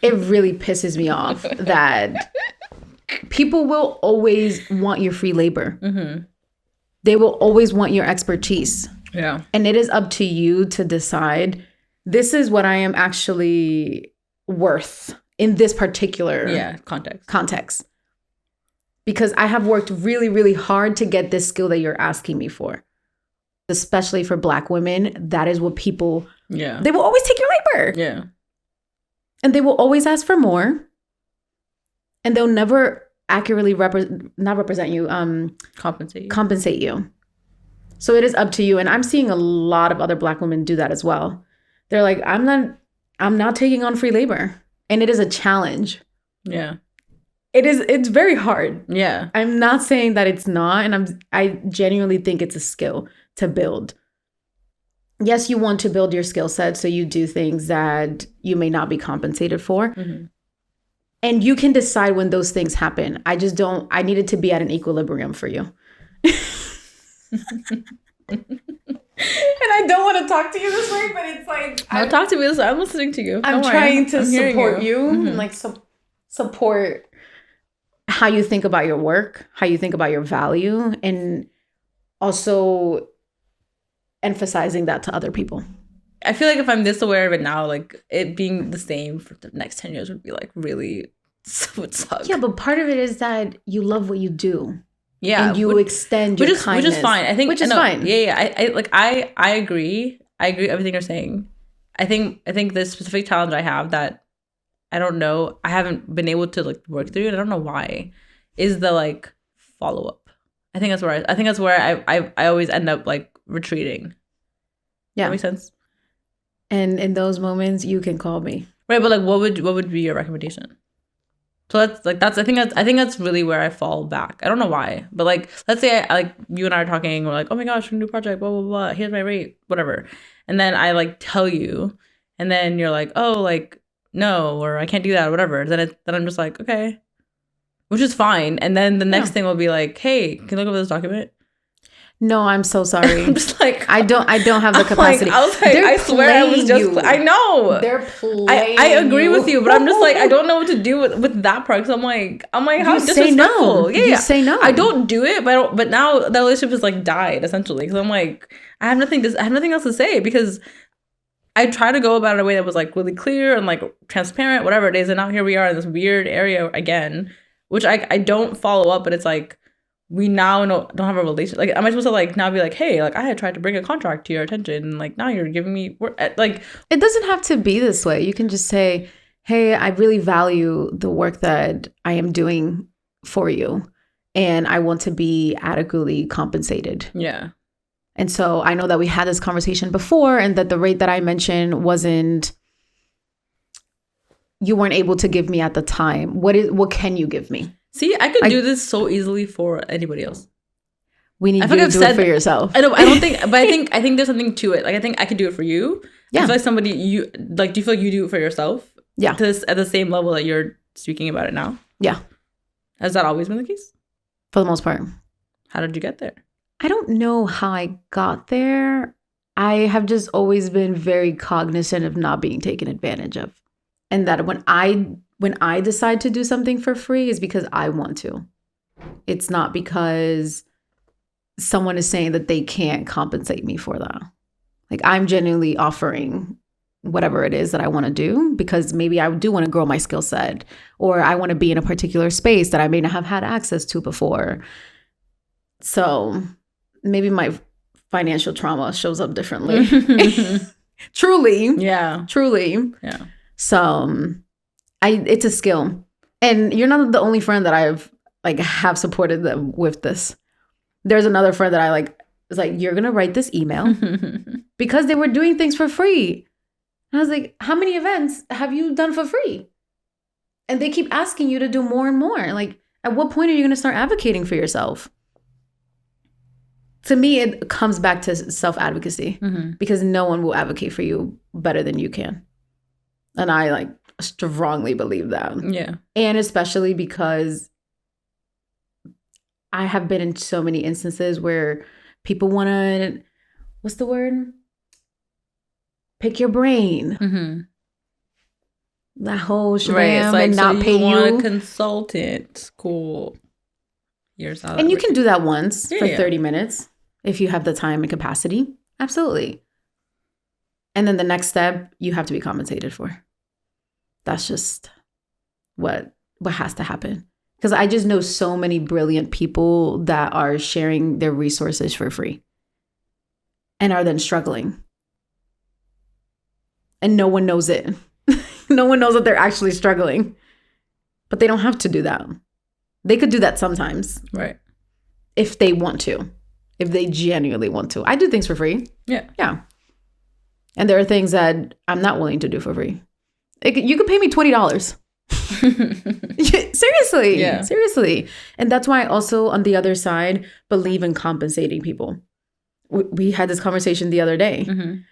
it really pisses me off that people will always want your free labor. Mm-hmm. They will always want your expertise. Yeah. And it is up to you to decide, this is what I am actually worth in this particular context. Because I have worked really, really hard to get this skill that you're asking me for. Especially for Black women, that is what people, they will always take your labor. Yeah. And they will always ask for more. And they'll never accurately compensate you. So it is up to you. And I'm seeing a lot of other Black women do that as well. They're like, I'm not taking on free labor. And it is a challenge. Yeah. it's very hard. Yeah. I'm not saying that it's not, and I genuinely think it's a skill to build. Yes, you want to build your skill set, so you do things that you may not be compensated for. Mm-hmm. And you can decide when those things happen. I need it to be at an equilibrium for you. And I don't want to talk to you this way, but it's like... No, talk to me this way. I'm listening to you. I'm trying to support you and like support how you think about your work, how you think about your value, and also emphasizing that to other people. I feel like if I'm this aware of it now, like it being the same for the next 10 years would be like really would suck. Yeah, but part of it is that you love what you do. Yeah, and you extend your kindness, which is fine. I think which is fine. Yeah. I agree. I agree with everything you're saying. I think the specific challenge I have that I don't know, I haven't been able to like work through it. I don't know why. Is the like follow up? I think that's where I always end up like retreating. Yeah, that makes sense. And in those moments, you can call me. Right, but like, what would be your recommendation? So I think that's really where I fall back. I don't know why, but like, let's say I like you and I are talking, we're like, oh my gosh, new project, blah blah blah. Here's my rate, whatever, and then I like tell you, and then you're like, oh, like no, or I can't do that, or whatever. Then I'm just like, okay, which is fine. And then the next thing will be like, hey, can you look over this document? No, I'm so sorry. I'm just like, I don't have the capacity. I was like, I swear I was just, I know. They're playing I agree with you, but I'm just like, I don't know what to do with that part. Because I'm like, how disrespectful. Say no. Yeah, you say no. I don't do it, but now the relationship is like died essentially. Because I'm like, I have nothing else to say because I try to go about it in a way that was like really clear and like transparent, whatever it is. And now here we are in this weird area again, which I don't follow up, but it's like, we now don't have a relationship. Like, am I supposed to like now be like, hey, like I had tried to bring a contract to your attention, and like now you're giving me like. It doesn't have to be this way. You can just say, hey, I really value the work that I am doing for you, and I want to be adequately compensated. Yeah. And so I know that we had this conversation before, and that the rate that I mentioned you weren't able to give me at the time. What can you give me? See, I could do this so easily for anybody else. We need you to do it for yourself. I know. I don't think, but I think there's something to it. Like, I think I could do it for you. Yeah. I feel like do you feel like you do it for yourself? Yeah. At the same level that you're speaking about it now? Yeah. Has that always been the case? For the most part. How did you get there? I don't know how I got there. I have just always been very cognizant of not being taken advantage of. And that when I decide to do something for free is because I want to. It's not because someone is saying that they can't compensate me for that. Like, I'm genuinely offering whatever it is that I want to do because maybe I do want to grow my skill set, or I want to be in a particular space that I may not have had access to before. So maybe my financial trauma shows up differently. Truly. Yeah. Truly. Yeah. So it's a skill. And you're not the only friend that I've have supported them with this. There's another friend that I was like, you're going to write this email because they were doing things for free. And I was like, how many events have you done for free? And they keep asking you to do more and more. Like, at what point are you going to start advocating for yourself? To me, it comes back to self-advocacy because no one will advocate for you better than you can. And I strongly believe that. Yeah. And especially because I have been in so many instances where people want to, what's the word? Pick your brain. Mm-hmm. That whole shebang and not pay you. Want a consultant. Cool. Here's how and you can do that once for 30 minutes if you have the time and capacity. Absolutely. And then the next step, you have to be compensated for. That's just what has to happen. Because I just know so many brilliant people that are sharing their resources for free and are then struggling. And no one knows it. No one knows that they're actually struggling. But they don't have to do that. They could do that sometimes. Right. If they want to. If they genuinely want to. I do things for free. Yeah. Yeah. And there are things that I'm not willing to do for free. You could pay me $20 Seriously. Yeah. Seriously. And that's why I also, on the other side, believe in compensating people. We had this conversation the other day.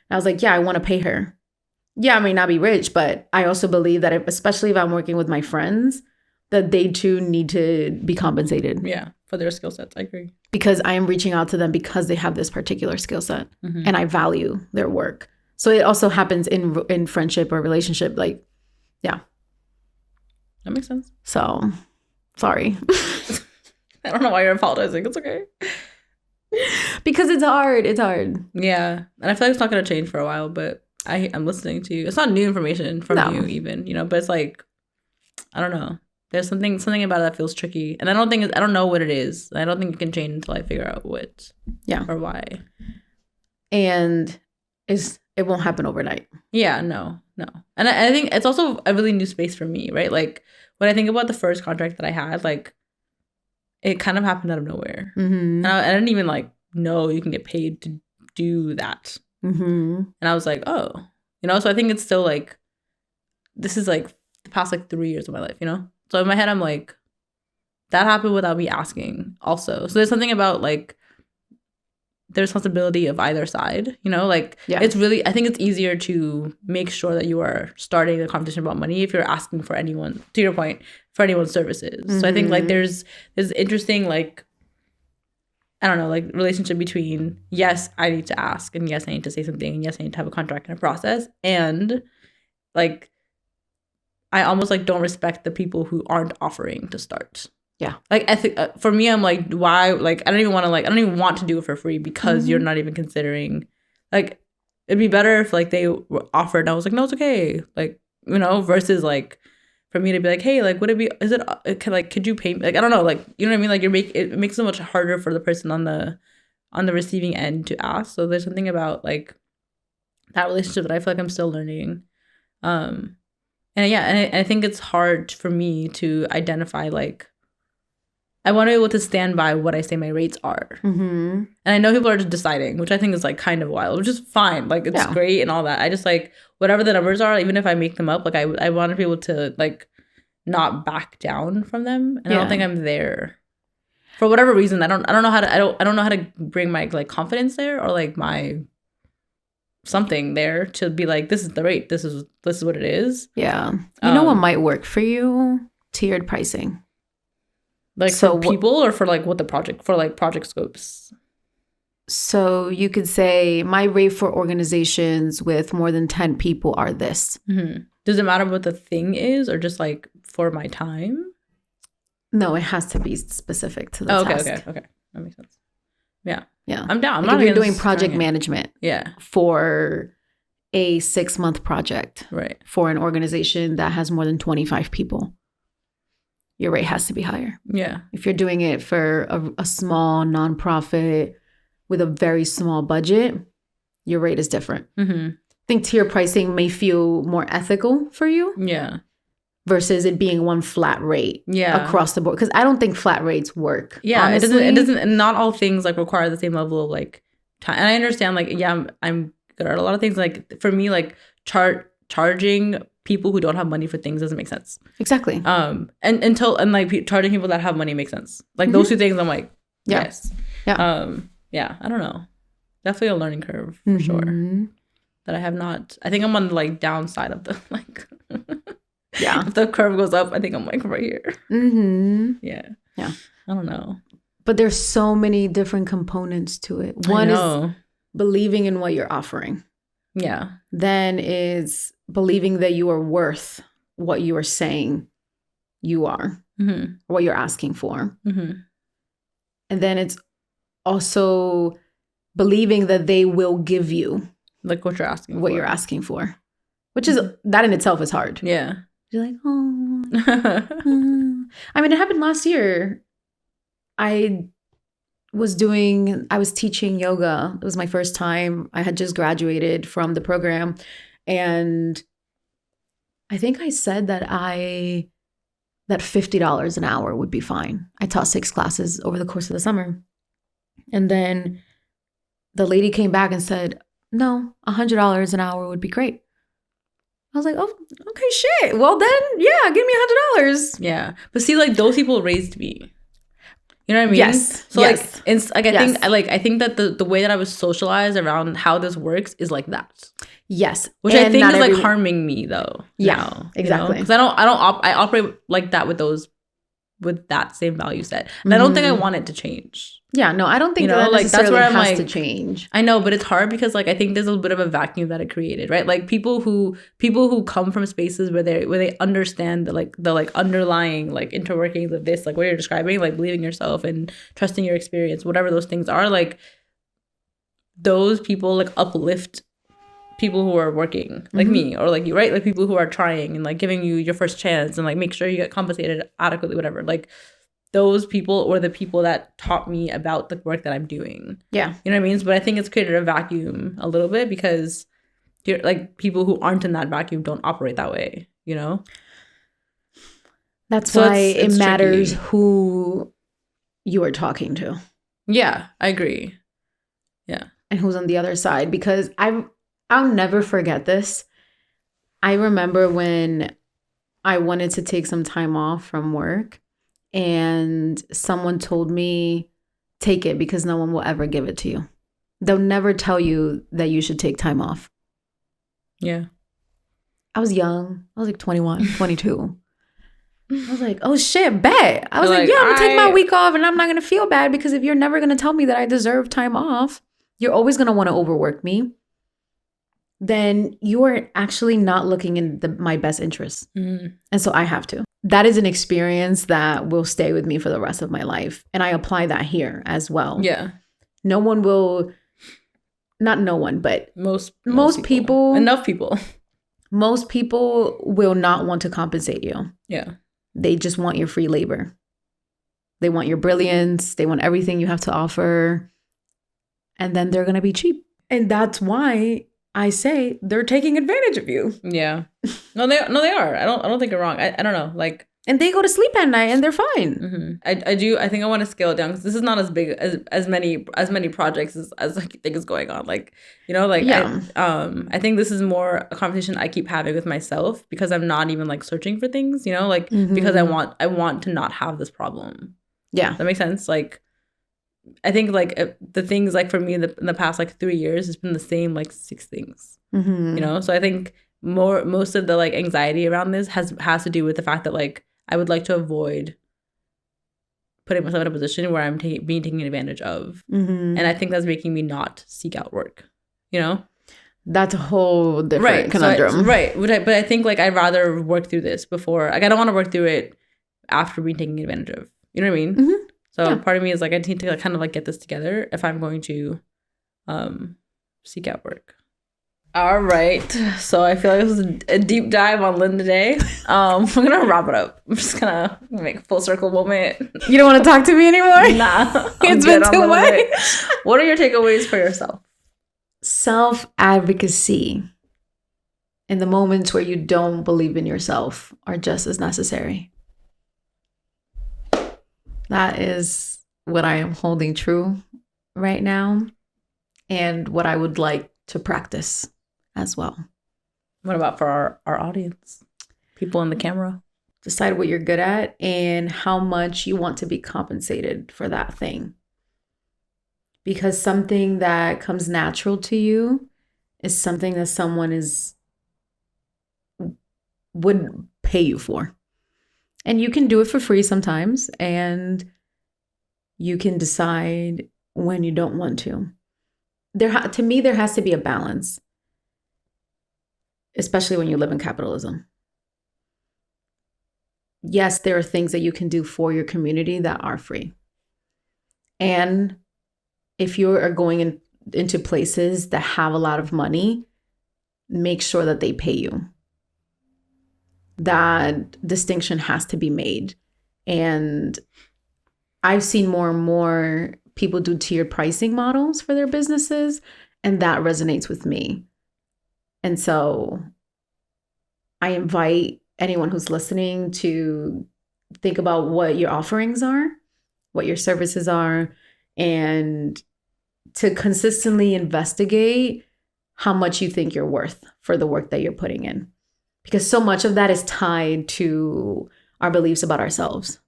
I was like, yeah, I want to pay her. Yeah, I may not be rich, but I also believe that especially if I'm working with my friends, that they too need to be compensated. Yeah, for their skill sets. I agree. Because I am reaching out to them because they have this particular skill set and I value their work. So it also happens in friendship or relationship. Like, yeah. That makes sense. So, sorry. I don't know why you're apologizing. It's okay. Because it's hard. It's hard. Yeah. And I feel like it's not going to change for a while, but I'm listening to you. It's not new information from you even, you know, but it's like, I don't know. There's something about it that feels tricky. And I don't know what it is. I don't think it can change until I figure out what or why. And it won't happen overnight. Yeah, no. And I think it's also a really new space for me, right? Like when I think about the first contract that I had, like it kind of happened out of nowhere. And I didn't even like know you can get paid to do that. And I was like, oh, you know, so I think it's still like, this is like the past like 3 years of my life, you know? So in my head, I'm like, that happened without me asking also. So there's something about like the responsibility of either side, you know, like it's really, I think it's easier to make sure that you are starting a conversation about money if you're asking for anyone, to your point, for anyone's services. So I think like there's interesting like, I don't know, like relationship between, yes, I need to ask, and yes, I need to say something, and yes, I need to have a contract and a process, and like I almost like don't respect the people who aren't offering to start. Yeah. Like I think for me, I'm like, why? Like I don't even want to do it for free because you're not even considering. Like it'd be better if like they offered and I was like, no, it's okay. Like, you know, versus like for me to be like, hey, like would it be? Is it could you pay me? Like I don't know, like you know what I mean? Like it makes it much harder for the person on the receiving end to ask. So there's something about like that relationship that I feel like I'm still learning. And yeah, and I think it's hard for me to identify, like, I want to be able to stand by what I say my rates are. And I know people are just deciding, which I think is, like, kind of wild, which is fine. Like, it's great and all that. I just, like, whatever the numbers are, even if I make them up, like, I want to be able to, like, not back down from them. And I don't think I'm there. For whatever reason, I don't know how to bring my, like, confidence there or, like, my something there to be like, this is the rate, this is what it is. You know what might work for you? Tiered pricing. Like for people or for like what the project, for like project scopes? So you could say my rate for organizations with more than 10 people are this. Does it matter what the thing is or just like for my time? No, it has to be specific to the task. Okay. That makes sense. Yeah. I'm down. Like if you're doing project management for a 6-month project for an organization that has more than 25 people, your rate has to be higher. If you're doing it for a small nonprofit with a very small budget, your rate is different. I think tier pricing may feel more ethical for you. Versus it being one flat rate across the board. Because I don't think flat rates work. Honestly. It doesn't, and not all things like require the same level of like time. And I understand like, I'm good at a lot of things. Like for me, like charging people who don't have money for things doesn't make sense. Exactly. And like charging people that have money makes sense. Like those two things I'm like, yes. I don't know. Definitely a learning curve for sure. That I have not, I think I'm on the like downside of the like if the curve goes up, I think I'm like right here. I don't know. But there's so many different components to it. One is believing in what you're offering. Then is believing that you are worth what you are saying you are, what you're asking for. And then it's also believing that they will give you like what you're asking for, which is that in itself is hard. You're like, oh. I mean, it happened last year. I was teaching yoga. It was my first time. I had just graduated from the program. And I think I said that $50 an hour would be fine. I taught 6 classes over the course of the summer. And then the lady came back and said, no, $100 an hour would be great. I was like, oh, okay, shit. Well then, yeah, give me $100. Yeah. But see, like, those people raised me. You know what I mean? Yes. So yes. I think that the way that I was socialized around how this works is like that. Yes. Which I think is like harming me though. Yeah. Now, exactly. Because I operate like that with that same value set. And I don't think I want it to change. Yeah, no, I don't think that necessarily that's where has to change. I know, but it's hard because like I think there's a bit of a vacuum that it created, right? Like people who come from spaces where they understand the underlying like interworkings of this, like what you're describing, like believing yourself and trusting your experience, whatever those things are, like those people like uplift people who are working like me or like you, right? Like people who are trying and like giving you your first chance and like make sure you get compensated adequately, whatever. Like those people were the people that taught me about the work that I'm doing. Yeah. You know what I mean? But I think it's created a vacuum a little bit because you're, like people who aren't in that vacuum don't operate that way, you know? That's why it matters tricky. Who you are talking to. Yeah, I agree. Yeah. And who's on the other side, because I'll never forget this. I remember when I wanted to take some time off from work and someone told me, take it because no one will ever give it to you. They'll never tell you that you should take time off. Yeah. I was young. I was like 21, 22. I was like, oh shit, bet. I was like, yeah, I'm going to take my week off and I'm not going to feel bad because if you're never going to tell me that I deserve time off, you're always going to want to overwork me. Then you are actually not looking in my best interest. And so I have to. That is an experience that will stay with me for the rest of my life. And I apply that here as well. Yeah. No one will, not no one, but most people. Enough people. Most people will not want to compensate you. Yeah. They just want your free labor. They want your brilliance. They want everything you have to offer. And then they're going to be cheap. And that's why I say they're taking advantage of you. Yeah. No, they are. I don't think you're wrong. I don't know. Like, and they go to sleep at night and they're fine. Mm-hmm. I think I want to scale it down because this is not as big as many projects as I think is going on. Like, you know, like yeah. I think this is more a conversation I keep having with myself because I'm not even like searching for things, you know, like because I want to not have this problem. Yeah. That makes sense. Like, I think like the things like for me in the past like 3 years, it's been the same like 6 things, you know? So I think most of the like anxiety around this has to do with the fact that like I would like to avoid putting myself in a position where I'm being taken advantage of. And I think that's making me not seek out work, you know? That's a whole different conundrum. But I think like I'd rather work through this before, like I don't want to work through it after being taken advantage of. You know what I mean? So part of me is like, I need to like, kind of like get this together if I'm going to seek out work. All right. So I feel like this was a deep dive on Linda Day. We're going to wrap it up. I'm just going to make a full circle moment. You don't want to talk to me anymore? Nah. It's been too much. What are your takeaways for yourself? Self-advocacy in the moments where you don't believe in yourself are just as necessary. That is what I am holding true right now and what I would like to practice as well. What about for our audience? People in the camera? Decide what you're good at and how much you want to be compensated for that thing. Because something that comes natural to you is something that someone would pay you for. And you can do it for free sometimes, and you can decide when you don't want to. To me, there has to be a balance, especially when you live in capitalism. Yes, there are things that you can do for your community that are free. And if you are going into places that have a lot of money, make sure that they pay you. That distinction has to be made. And I've seen more and more people do tiered pricing models for their businesses, and that resonates with me. And so I invite anyone who's listening to think about what your offerings are, what your services are, and to consistently investigate how much you think you're worth for the work that you're putting in. because so much of that is tied to our beliefs about ourselves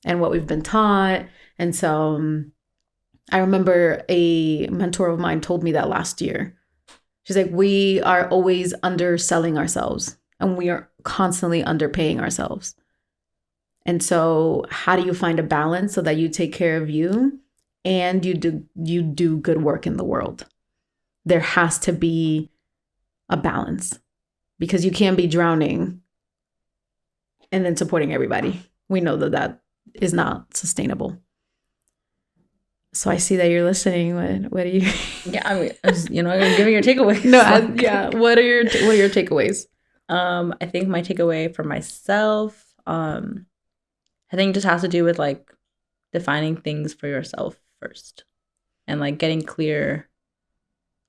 and what we've been taught. And so I remember a mentor of mine told me that last year. She's like, we are always underselling ourselves and we are constantly underpaying ourselves. And so how do you find a balance so that you take care of you and you do good work in the world? There has to be a balance, because you can't be drowning and then supporting everybody. We know that is not sustainable. So I see that you're listening. What are you? Yeah, I mean, you're giving your takeaways. No, yeah. What are your takeaways? I think my takeaway for myself, I think just has to do with like defining things for yourself first, and like getting clear.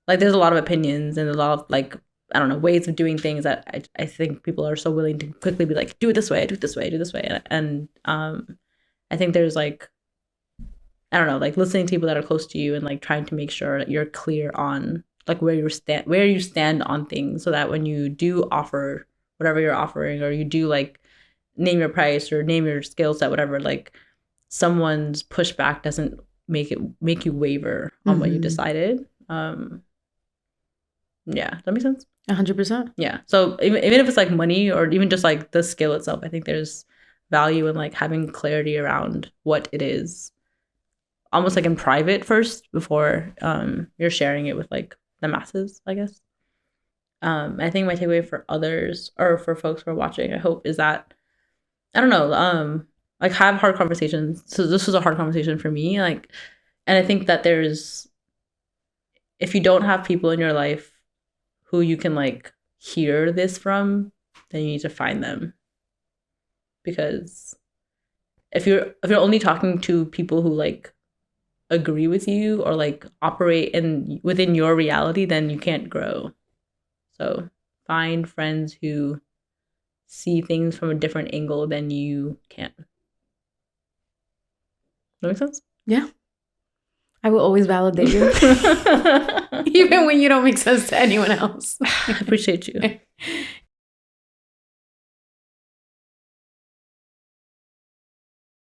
Like there's a lot of opinions and a lot of like, I don't know, ways of doing things that I think people are so willing to quickly be like, do it this way, do it this way, do this way. And I think there's like, I don't know, like listening to people that are close to you and like trying to make sure that you're clear on like where you stand on things, so that when you do offer whatever you're offering, or you do like name your price or name your skill set, whatever, like someone's pushback doesn't make you waver on what you decided. Yeah, does that make sense? 100%. Yeah. So even if it's like money or even just like the skill itself, I think there's value in like having clarity around what it is, almost like in private first before you're sharing it with like the masses, I guess. I think my takeaway for others, or for folks who are watching, I hope, is that, I don't know, like have hard conversations. So this was a hard conversation for me, like, and I think that if you don't have people in your life who you can like hear this from, then you need to find them. Because if you're only talking to people who like agree with you or like operate within your reality, then you can't grow. So find friends who see things from a different angle than you can. Does that make sense? Yeah. I will always validate you. Even when you don't make sense to anyone else. I appreciate you.